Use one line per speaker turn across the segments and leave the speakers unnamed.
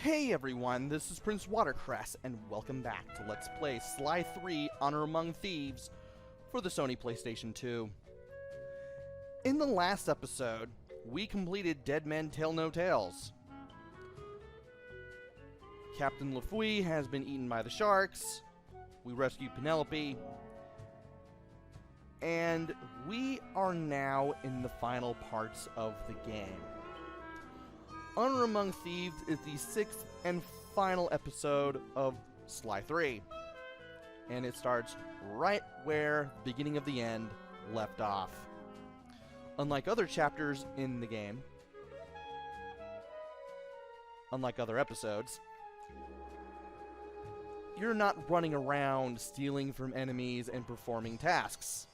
Hey everyone, this is PrinceWatercress, and welcome back to Let's Play Sly 3 Honor Among Thieves for the Sony PlayStation 2. In the last episode, we completed Dead Men Tell No Tales. Captain Lafouille has been eaten by the sharks, we rescued Penelope, and we are now in the final parts of the game. Honor Among Thieves is the 6th and final episode of Sly 3, and it starts right where the beginning of the end left off. Unlike other chapters in the game, unlike other episodes, you're not running around stealing from enemies and performing tasks.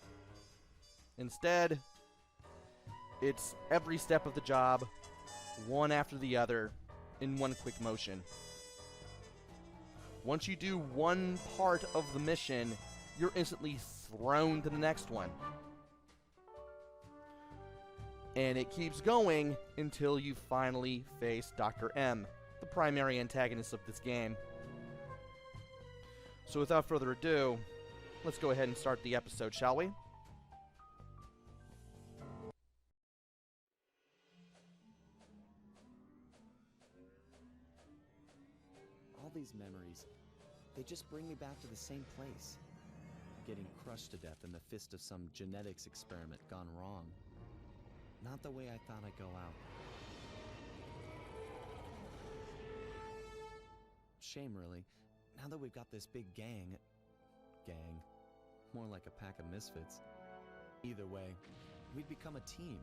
Instead, it's every step of the job, one after the other, in one quick motion. Once you do one part of the mission, you're instantly thrown to the next one. And it keeps going until you finally face Dr. M, the primary antagonist of this game. So without further ado, let's go ahead and start the episode, shall we?
All these memories, they just bring me back to the same place. Getting crushed to death in the fist of some genetics experiment gone wrong. Not the way I thought I'd go out. Shame, really. Now that we've got this big gang, more like a pack of misfits. Either way, we'd become a team.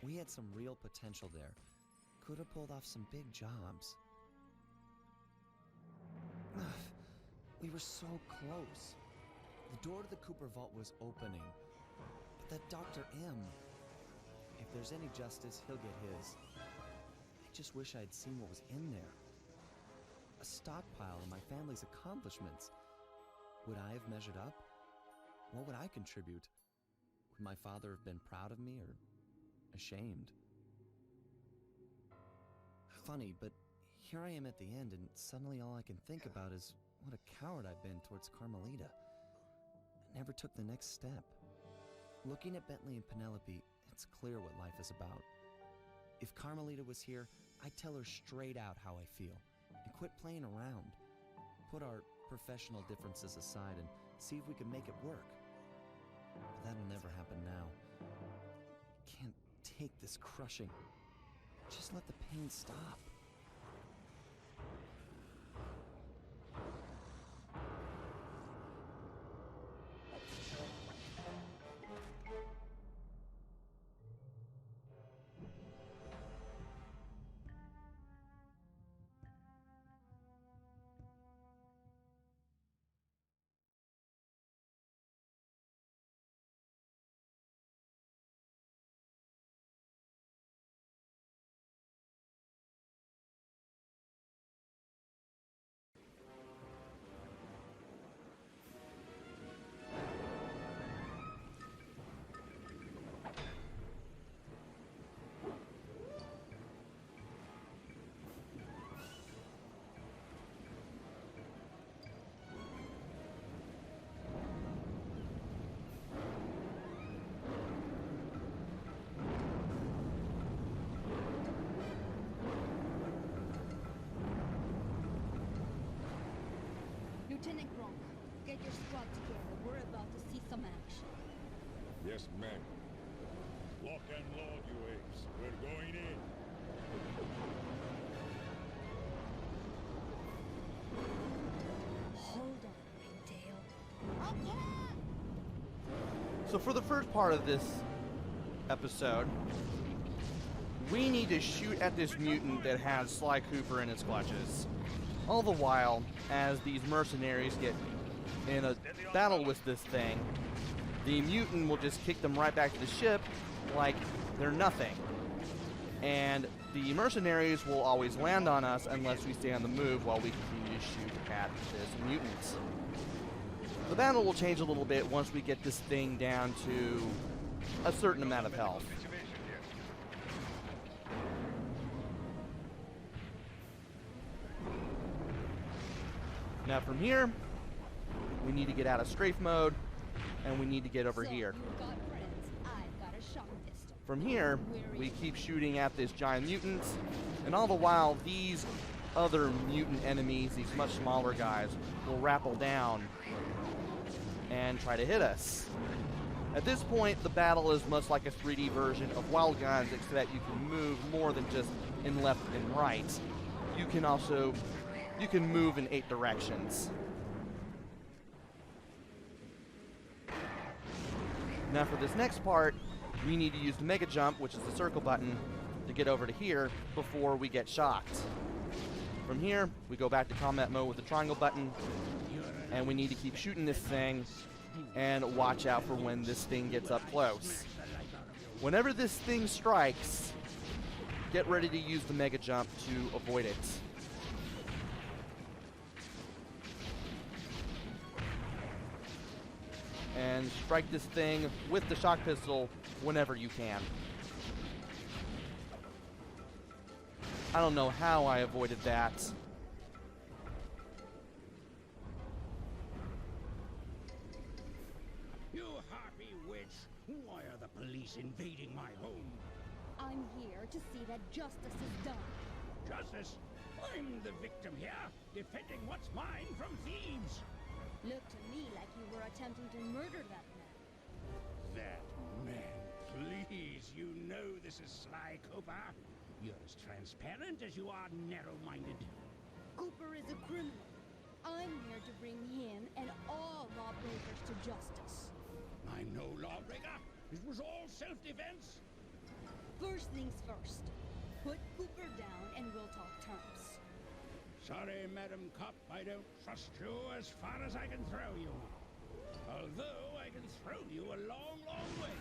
We had some real potential there. Could have pulled off some big jobs. We were so close. The door to the Cooper vault was opening. But that Dr. M, if there's any justice, he'll get his. I just wish I'd seen what was in there. A stockpile of my family's accomplishments. Would I have measured up? What would I contribute? Would my father have been proud of me or ashamed? Funny, but here I am at the end, and suddenly all I can think about is what a coward I've been towards Carmelita. I never took the next step. Looking at Bentley and Penelope, it's clear what life is about. If Carmelita was here, I'd tell her straight out how I feel, and quit playing around. Put our professional differences aside and see if we can make it work. But that'll never happen now. I can't take this crushing. Just let the pain stop.
Lieutenant Gronk, get your squad together. We're about to see some action.
Yes, ma'am. Lock and load, you apes. We're going in.
Hold on, Ringtail. Okay!
So for the first part of this episode, we need to shoot at this mutant that has Sly Cooper in its clutches. All the while, as these mercenaries get in a battle with this thing, the mutant will just kick them right back to the ship like they're nothing. And the mercenaries will always land on us unless we stay on the move while we continue to shoot at this mutant. The battle will change a little bit once we get this thing down to a certain amount of health. Now from here, we need to get out of strafe mode, and we need to get over
So,
here.
you've got friends. I've got a shock pistol.
From here, we keep shooting at this giant mutant, and all the while, these other mutant enemies, these much smaller guys, will rappel down and try to hit us. At this point, the battle is much like a 3D version of Wild Guns, except that you can move more than just in left and right. You can move in 8 directions. Now for this next part, we need to use the Mega Jump, which is the circle button, to get over to here before we get shocked. From here, we go back to combat mode with the triangle button, and we need to keep shooting this thing and watch out for when this thing gets up close. Whenever this thing strikes, get ready to use the Mega Jump to avoid it. And strike this thing with the shock pistol whenever you can. I don't know how I avoided that.
You harpy witch! Why are the police invading my home?
I'm here to see that justice is done.
Justice? I'm the victim here, defending what's mine from thieves.
Looked to me like you were attempting to murder that man.
That man, please, you know this is Sly Cooper. You're as transparent as you are narrow-minded.
Cooper is a criminal. I'm here to bring him and all lawbreakers to justice.
I'm no lawbreaker. It was all self-defense.
First things first. Put Cooper down and we'll talk terms.
Sorry, Madam Cop, I don't trust you as far as I can throw you. Although I can throw you a long, long way.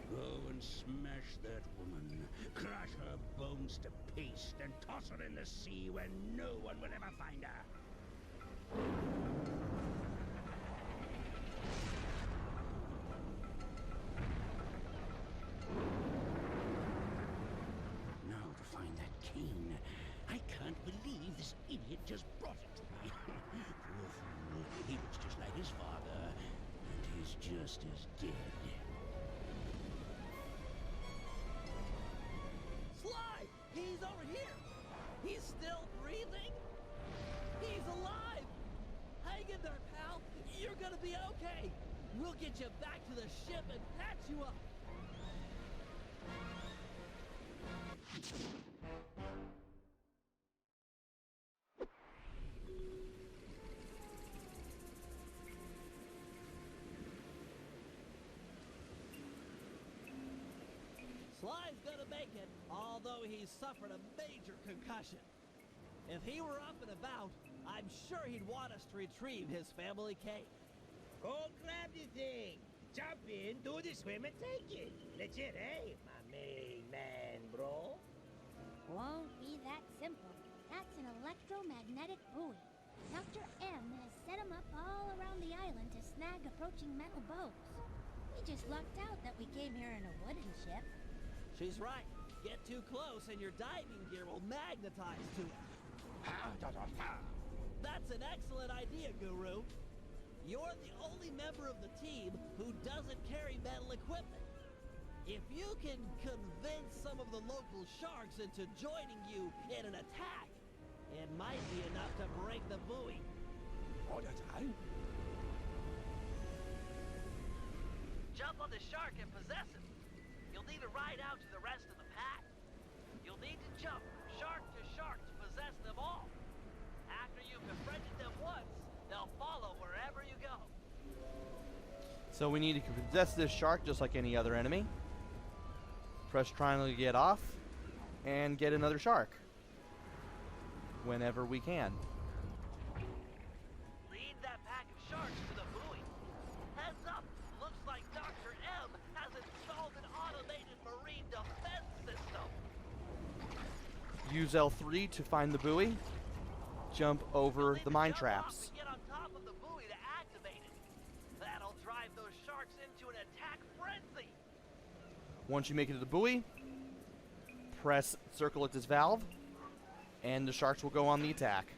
Go and smash that woman, crush her bones to paste, and toss her in the sea where no one will ever find her. Now to find that cane. I can't believe this idiot just brought it to me. Poor fool. He looks just like his father, and he's just as dead.
Sly! He's over here! He's still breathing? He's alive! Hang in there, pal! You're gonna be okay! We'll get you back to the ship and patch you up! Sly's gonna make it, although he's suffered a major concussion. If he were up and about, I'm sure he'd want us to retrieve his family cake.
Go grab the thing. Jump in, do the swim, and take it. Legit, eh? My main man, bro.
Won't be that simple. That's an electromagnetic buoy. Dr. M has set them up all around the island to snag approaching metal boats. We just lucked out that we came here in a wooden ship.
She's right. Get too close and your diving gear will magnetize to it. That's an excellent idea, Guru. You're the only member of the team who doesn't carry metal equipment. If you can convince some of the local sharks into joining you in an attack, it might be enough to break the buoy. Jump on the shark and possess him. You'll need to ride out to the rest of the pack. You'll need to jump shark to possess them all. After you've befriended them once, they'll follow wherever you go.
So we need to possess this shark just like any other enemy. Press triangle to get off, and get another shark whenever we can.
Lead that pack of sharks to the buoy. Heads up, looks like Dr. M has installed an automated marine defense system.
Use L3 to find the buoy. Jump over the mine traps.
Get on top of the buoy to activate it. That'll drive those sharks into an attack frenzy.
Once you make it to the buoy, press circle at this valve, and the sharks will go on the attack.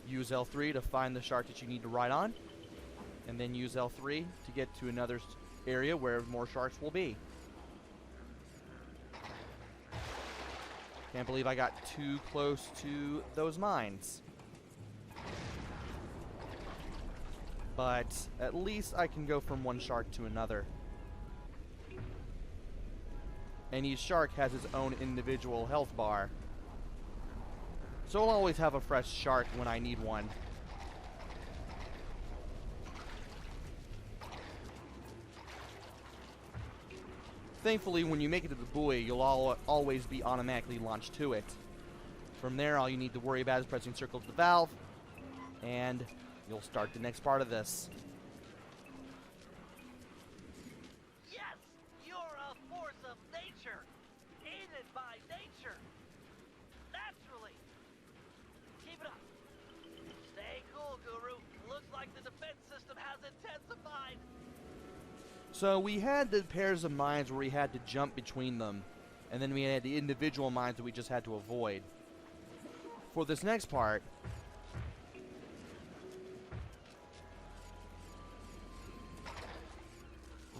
Use L3 to find the shark that you need to ride on, and then use L3 to get to another area where more sharks will be. Can't believe I got too close to those mines. But at least I can go from one shark to another. And each shark has its own individual health bar. So I'll always have a fresh shark when I need one. Thankfully, when you make it to the buoy, you'll always be automatically launched to it. From there, all you need to worry about is pressing circle to the valve, and you'll start the next part of this.
Yes! You're a force of nature! Aided by nature! Naturally! Keep it up! Stay cool, Guru. Looks like the defense system has intensified!
So we had the pairs of mines where we had to jump between them, and then we had the individual mines that we just had to avoid. For this next part,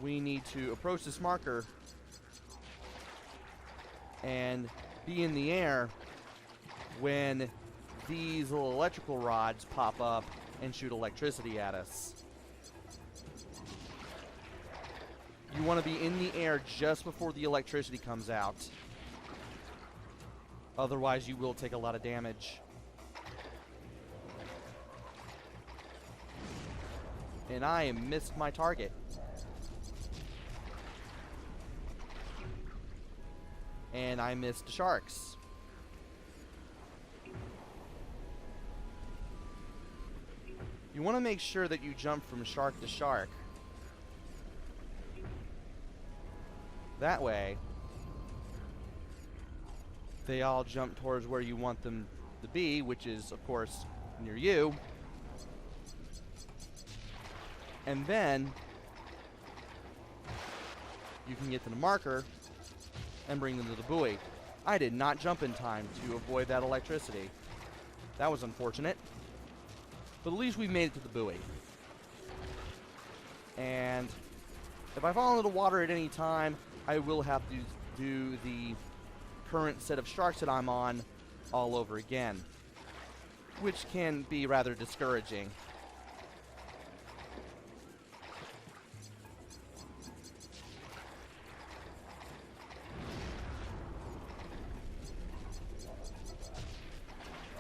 we need to approach this marker and be in the air when these little electrical rods pop up and shoot electricity at us. You want to be in the air just before the electricity comes out. Otherwise, you will take a lot of damage. And I missed my target. And I missed the sharks. You want to make sure that you jump from shark to shark. That way, they all jump towards where you want them to be, which is, of course, near you. And then, you can get to the marker and bring them to the buoy. I did not jump in time to avoid that electricity. That was unfortunate. But at least we made it to the buoy. And if I fall into the water at any time, I will have to do the current set of sharks that I'm on all over again, which can be rather discouraging.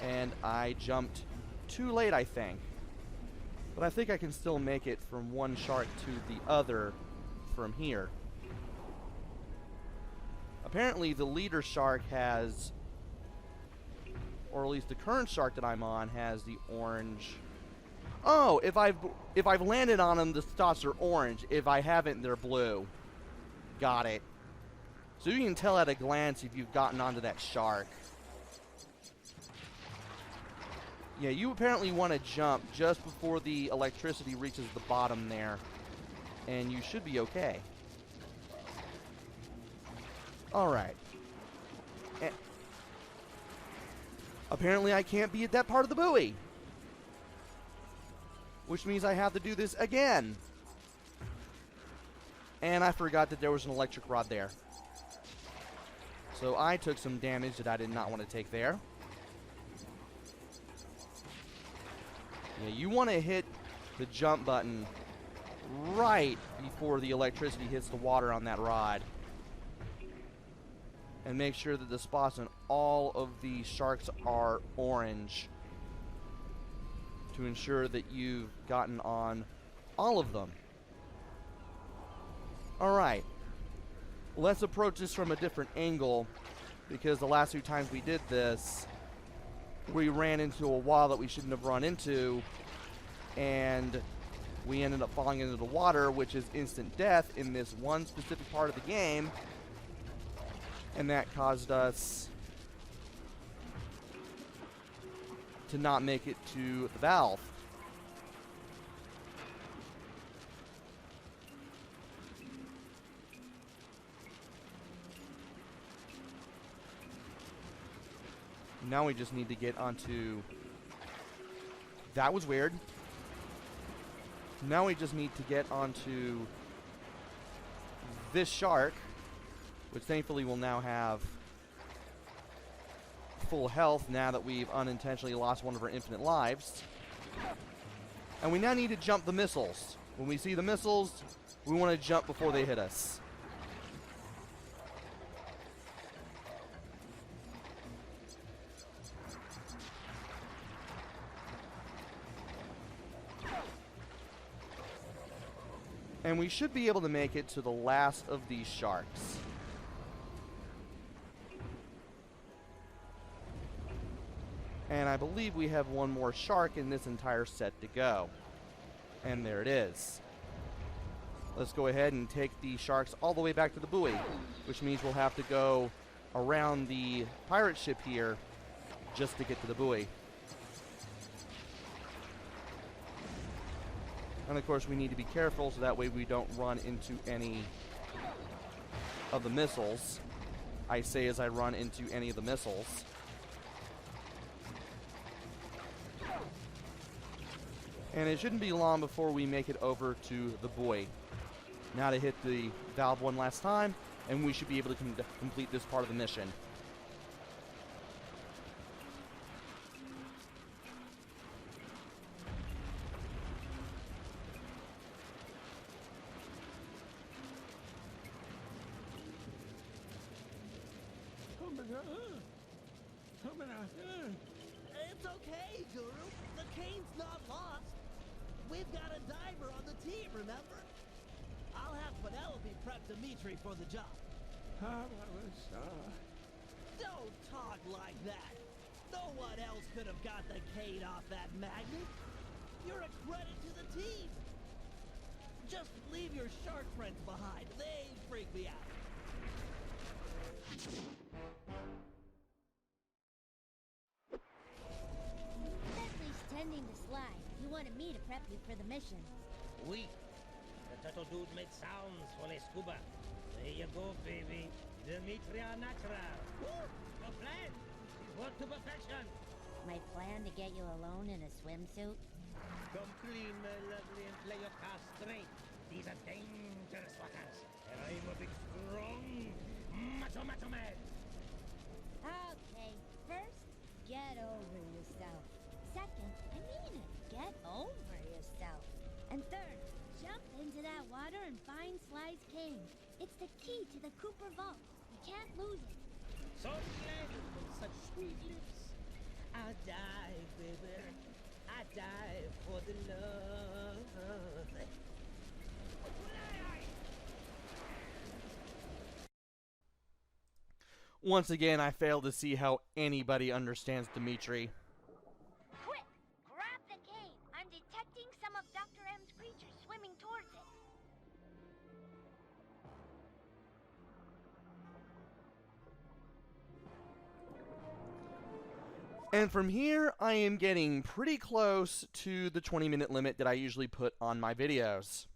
And I jumped too late, I think. But I think I can still make it from one shark to the other from here. Apparently the leader shark has, or at least the current shark that I'm on has the orange. Oh, if I've landed on them, the dots are orange. If I haven't, they're blue. Got it. So you can tell at a glance if you've gotten onto that shark. Yeah, you apparently want to jump just before the electricity reaches the bottom there, and you should be okay. Alright. Apparently I can't be at that part of the buoy, which means I have to do this again. And I forgot that there was an electric rod there. So I took some damage that I did not want to take there. Yeah, you want to hit the jump button right before the electricity hits the water on that rod. And make sure that the spots on all of the sharks are orange to ensure that you've gotten on all of them. Alright, let's approach this from a different angle, because the last few times we did this, we ran into a wall that we shouldn't have run into, and we ended up falling into the water, which is instant death in this one specific part of the game. And that caused us to not make it to the valve. Now we just need to get onto That was weird. Now we just need to get onto this shark, which thankfully will now have full health now that we've unintentionally lost one of our infinite lives. And we now need to jump the missiles. When we see the missiles, we want to jump before they hit us. And we should be able to make it to the last of these sharks. And I believe we have one more shark in this entire set to go. And there it is. Let's go ahead and take the sharks all the way back to the buoy, which means we'll have to go around the pirate ship here just to get to the buoy. And of course we need to be careful so that way we don't run into any of the missiles. I say as I run into any of the missiles. And it shouldn't be long before we make it over to the buoy. Now to hit the valve one last time, and we should be able to complete this part of the mission.
It's okay, Guru. The cane's not lost. We've got a diver on the team, remember? I'll have Penelope prep Dimitri for the job. Don't talk like that. No one else could have got the cane off that magnet. You're a credit to the team. Just leave your shark friends behind. They freak me out.
Bentley's tending the slide. He wanted me to prep you for the mission.
Oui. The turtle dude made sounds for a scuba. There you go, baby. Dimitri natural. Woo! Your plan is worked to perfection.
My plan to get you alone in a swimsuit?
Come clean, my lovely, and play your cards straight. These are dangerous waters. And I'm a big, strong, macho man.
Okay, first, get over yourself. Second, I mean it, get over yourself. And third, jump into that water and find Sly's cane. It's the key to the Cooper Vault. You can't lose it.
So glad with such sweet lips. I'll die, baby. I die for the love.
Once again, I fail to see how anybody understands Dimitri.
Quick, grab the cane. I'm detecting some of Dr. M's creatures swimming towards it.
And from here, I am getting pretty close to the 20-minute limit that I usually put on my videos.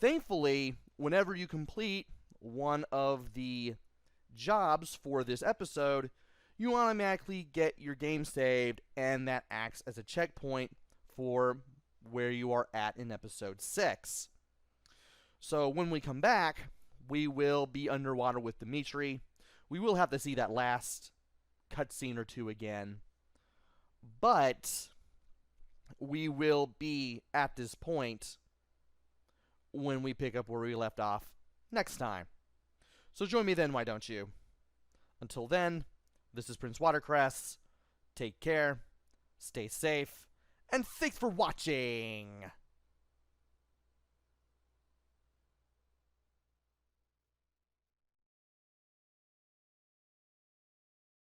Thankfully, whenever you complete one of the jobs for this episode, you automatically get your game saved, and that acts as a checkpoint for where you are at in episode 6. So when we come back, we will be underwater with Dimitri. We will have to see that last cutscene or two again, but we will be at this point when we pick up where we left off next time. So join me then, why don't you? Until then, this is PrinceWatercress. Take care, stay safe, and thanks for watching!